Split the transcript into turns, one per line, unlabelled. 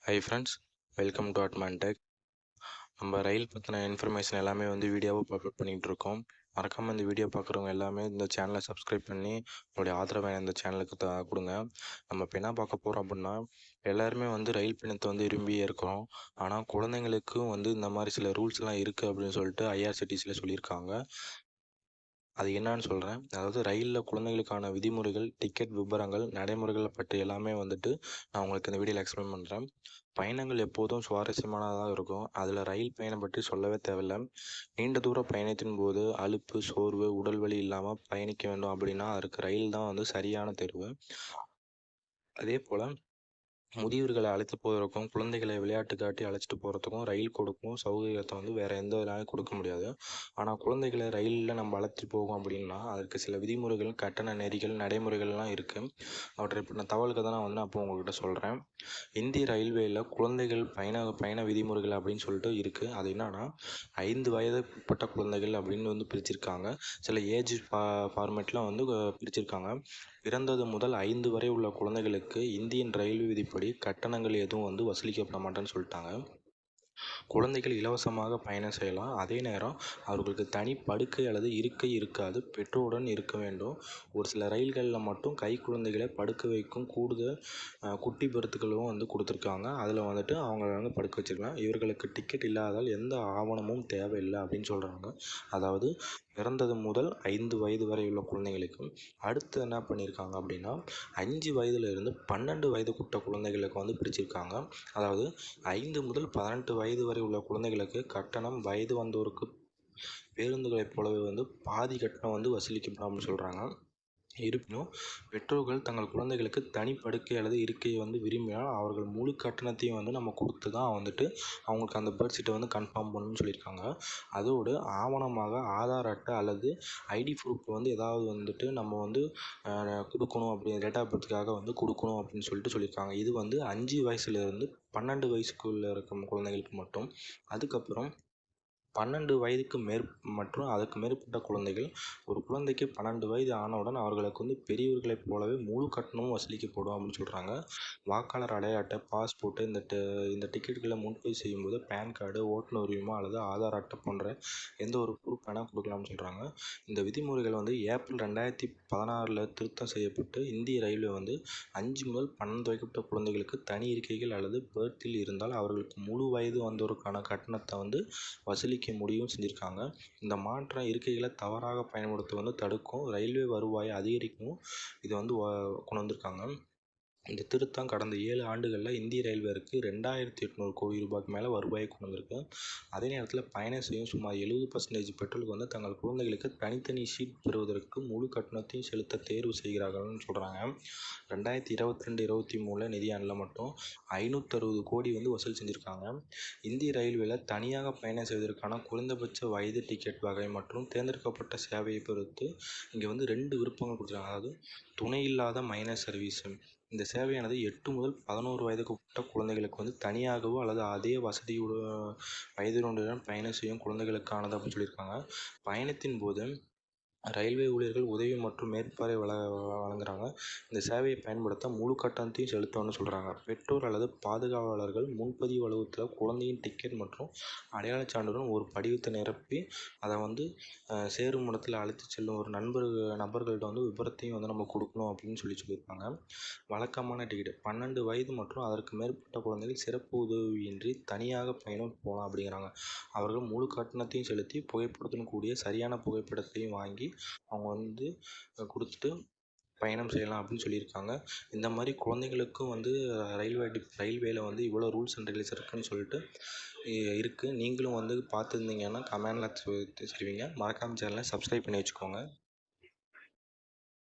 High friends, welcome to Admon tech. நம்ம rail பற்றின information எல்லாமே வீடியோவாக அப்லோட் பண்ணிகிட்டு இருக்கோம். மறக்காமல் இந்த வீடியோ பார்க்குறவங்க எல்லாமே இந்த சேனலை சப்ஸ்கிரைப் பண்ணி உங்களுடைய ஆதரவை இந்த சேனலுக்கு கொடுங்க. நம்ம இப்போ என்ன பார்க்க போகிறோம் அப்படின்னா, எல்லாருமே ரயில் பயணத்தை விரும்பியே இருக்கிறோம். ஆனால் குழந்தைங்களுக்கும் இந்த மாதிரி சில ரூல்ஸ்லாம் இருக்குது அப்படின்னு சொல்லிட்டு ஐஆர்சிடிசியில் சொல்லியிருக்காங்க. அது என்னன்னு சொல்கிறேன். அதாவது ரயிலில் குழந்தைகளுக்கான விதிமுறைகள், டிக்கெட் விபரங்கள், நடைமுறைகளை பற்றி எல்லாமே நான் உங்களுக்கு இந்த வீடியோவில் எக்ஸ்பிளைன் பண்ணுறேன். பயணங்கள் எப்போதும் சுவாரஸ்யமானதாக இருக்கும். அதில் ரயில் பயணம் பற்றி சொல்லவே தேவையில்லை. நீண்ட தூர பயணத்தின் போது அலுப்பு, சோர்வு, உடல் வலி இல்லாமல் பயணிக்க வேண்டும் அப்படின்னா அதற்கு ரயில் தான் சரியான தேர்வு. அதே போல் முதியவர்களை அழைத்து போவதற்கும் குழந்தைகளை விளையாட்டு காட்டி அழைச்சிட்டு போகிறதுக்கும் ரயில் கொடுக்கும் சௌகரியத்தை வேறு எந்த இதனாலும் கொடுக்க முடியாது. ஆனால் குழந்தைகளை ரயிலில் நம்ம அழைச்சிட்டு போவோம் அப்படின்னா அதற்கு சில விதிமுறைகள், கட்டண நெறிகள், நடைமுறைகள்லாம் இருக்குது. அவற்றை இப்போ நான் தகவலுக்கு தான் நான் அப்போ உங்கள்கிட்ட சொல்கிறேன். இந்திய ரயில்வேயில் குழந்தைகள் பயண விதிமுறைகள் அப்படின்னு சொல்லிட்டு இருக்குது. அது என்னன்னா 5 வயதுக்குட்பட்ட குழந்தைகள் அப்படின்னு பிரிச்சிருக்காங்க. சில ஏஜ் ஃபார்மேட்லாம் பிரிச்சிருக்காங்க. பிறந்தது முதல் 5 வரை உள்ள குழந்தைகளுக்கு இந்தியன் ரயில்வே விதிப்படி கட்டணங்கள் எதுவும் வசூலிக்கப்பட மாட்டேன்னு சொல்லிட்டாங்க. குழந்தைகள் இலவசமாக பயணம் செய்யலாம். அதே நேரம் அவர்களுக்கு தனி படுக்கை அல்லது இருக்கை இருக்காது. பெற்றோருடன் இருக்க வேண்டும். ஒரு சில ரயில்களில் மட்டும் கை குழந்தைகளை படுக்க வைக்கும் கூடுதல் குட்டி பெர்த்துகளும் கொடுத்துருக்காங்க. அதில் அவங்க படுக்க வச்சுருக்கலாம். இவர்களுக்கு டிக்கெட் இல்லாததால் எந்த ஆவணமும் தேவையில்லை அப்படின்னு சொல்கிறாங்க. அதாவது பிறந்தது முதல் 5 வயது வரை உள்ள குழந்தைகளுக்கு. அடுத்து என்ன பண்ணியிருக்காங்க அப்படின்னா 5 வயதிலிருந்து 12 வயதுக்குட்பட்ட குழந்தைகளுக்கு பிரிச்சிருக்காங்க. அதாவது 5 முதல் 18 வயது வரை உள்ள குழந்தைகளுக்கு கட்டணம் வயது வந்தோருக்கு பேருந்துகளைப் போலவே பாதி கட்டணம் வசூலிக்கப்படாமல் சொல்கிறாங்க. இருப்பினும் பெற்றோர்கள் தங்கள் குழந்தைகளுக்கு தனி படுக்கை அல்லது இருக்கையை விரும்பினால் அவர்கள் முழு கட்டணத்தையும் நம்ம கொடுத்து தான் அவங்களுக்கு அந்த பெர்த் சீட்டை கன்ஃபார்ம் பண்ணணும்னு சொல்லியிருக்காங்க. அதோடு ஆவணமாக ஆதார் அட்டை அல்லது ஐடி ப்ரூஃப் ஏதாவது நம்ம கொடுக்கணும் அப்படி டேட் ஆஃப் பர்த்துக்காக கொடுக்கணும் அப்படின்னு சொல்லியிருக்காங்க. இது 5 வயசுலேருந்து 12 வயசுக்குள்ளே இருக்கும் குழந்தைகளுக்கு மட்டும். அதுக்கப்புறம் 12 வயதுக்கு மற்றும் அதற்கு மேற்பட்ட குழந்தைகள். ஒரு குழந்தைக்கு 12 வயது ஆனவுடன் அவர்களுக்கு பெரியவர்களைப் போலவே முழு கட்டணமும் வசூலிக்கப்படும் அப்படின்னு சொல்கிறாங்க. வாக்காளர் அடையாள அட்டை, பாஸ்போர்ட்டு, இந்த டிக்கெட்டுகளை முன்பதிவு செய்யும்போது பேன் கார்டு, ஓட்டுநர் உரிமம் அல்லது ஆதார் அட்டை போன்ற எந்த ஒரு ப்ரூஃப் வேணால் கொடுக்கலாம்னு சொல்கிறாங்க. இந்த விதிமுறைகள் ஏப்ரல் 2016 திருத்தம் செய்யப்பட்டு இந்திய ரயில்வே 5 முதல் 12 வயதுக்குட்பட்ட குழந்தைகளுக்கு தனி இருக்கைகள் அல்லது பெர்த்தில் இருந்தால் அவர்களுக்கு முழு வயது வந்தோருக்கான கட்டணத்தை வசூலிக்க முடியும் செஞ்சுருக்காங்க. இந்த மாற்றம் இருக்கைகளை தவறாக பயன்படுத்த தடுக்கும். ரயில்வே வருவாயை அதிகரிக்கவும் இது கொண்டு வந்திருக்காங்க. இந்த திருத்தம் கடந்த 7 ஆண்டுகளில் இந்திய ரயில்வேக்கு 2800 கோடி ரூபாய்க்கு மேலே வருவாயை கொண்டு வந்திருக்கு. அதே நேரத்தில் பயணம் செய்யும் சுமார் 70% பெற்றோருக்கு தங்கள் குழந்தைகளுக்கு தனித்தனி சீட் பெறுவதற்கு முழு கட்டணத்தையும் செலுத்த தேர்வு செய்கிறார்கள்னு சொல்கிறாங்க. 2022-23 நிதியாண்டில் மட்டும் 560 கோடி வசூல் செஞ்சுருக்காங்க. இந்திய ரயில்வேயில் தனியாக பயணம் செய்வதற்கான குறைந்தபட்ச வயது, டிக்கெட் வகை மற்றும் தேர்ந்தெடுக்கப்பட்ட சேவையை பொறுத்து இங்கே 2 விருப்பங்கள் கொடுத்துருக்காங்க. அதாவது துணை இல்லாத மைனர் சர்வீஸ். இந்த சேவையானது 8 முதல் 11 வயதுக்கு உட்பட்ட குழந்தைகளுக்கு தனியாகவோ அல்லது அதே வயதினருடன் பயணம் செய்யும் குழந்தைகளுக்கானது அப்படின்னு சொல்லியிருக்காங்க. பயணத்தின் போது ரயில்வே ஊழியர்கள் உதவி மற்றும் மேற்பார்வை வழங்குறாங்க. இந்த சேவையை பயன்படுத்த முழு கட்டணத்தையும் செலுத்தணும்னு சொல்கிறாங்க. பெற்றோர் அல்லது பாதுகாவலர்கள் முன்பதிவு அலுவலகத்தில் குழந்தையின் டிக்கெட் மற்றும் அடையாளச் சான்றுடன் ஒரு படிவத்தை நிரப்பி அதை சேரும் இடத்தில் அழைத்து செல்லும் ஒரு நபர்கள்ட்ட விபரத்தையும் நம்ம கொடுக்கணும் அப்படின்னு சொல்லியிருக்காங்க. வழக்கமான டிக்கெட் 12 வயது மற்றும் அதற்கு மேற்பட்ட குழந்தைகள் சிறப்பு உதவியின்றி தனியாக பயணம் போகலாம் அப்படிங்கிறாங்க. அவர்கள் முழு கட்டணத்தையும் செலுத்தி புகைப்படத்துடன் கூடிய சரியான புகைப்படத்தையும் வாங்கி அவங்க கொடுத்துட்டு பயணம் செய்யலாம் அப்படின்னு சொல்லியிருக்காங்க. இந்த மாதிரி குழந்தைகளுக்கும் ரயில்வேல இவ்வளோ ரூல்ஸ் அண்ட் ரெகுலேஷன் இருக்குன்னு சொல்லிட்டு இருக்குது. நீங்களும் பார்த்துருந்தீங்கன்னா கமெண்டில் தெரிவிங்க. மறக்காமல் சேனலை சப்ஸ்கிரைப் பண்ணி வச்சுக்கோங்க.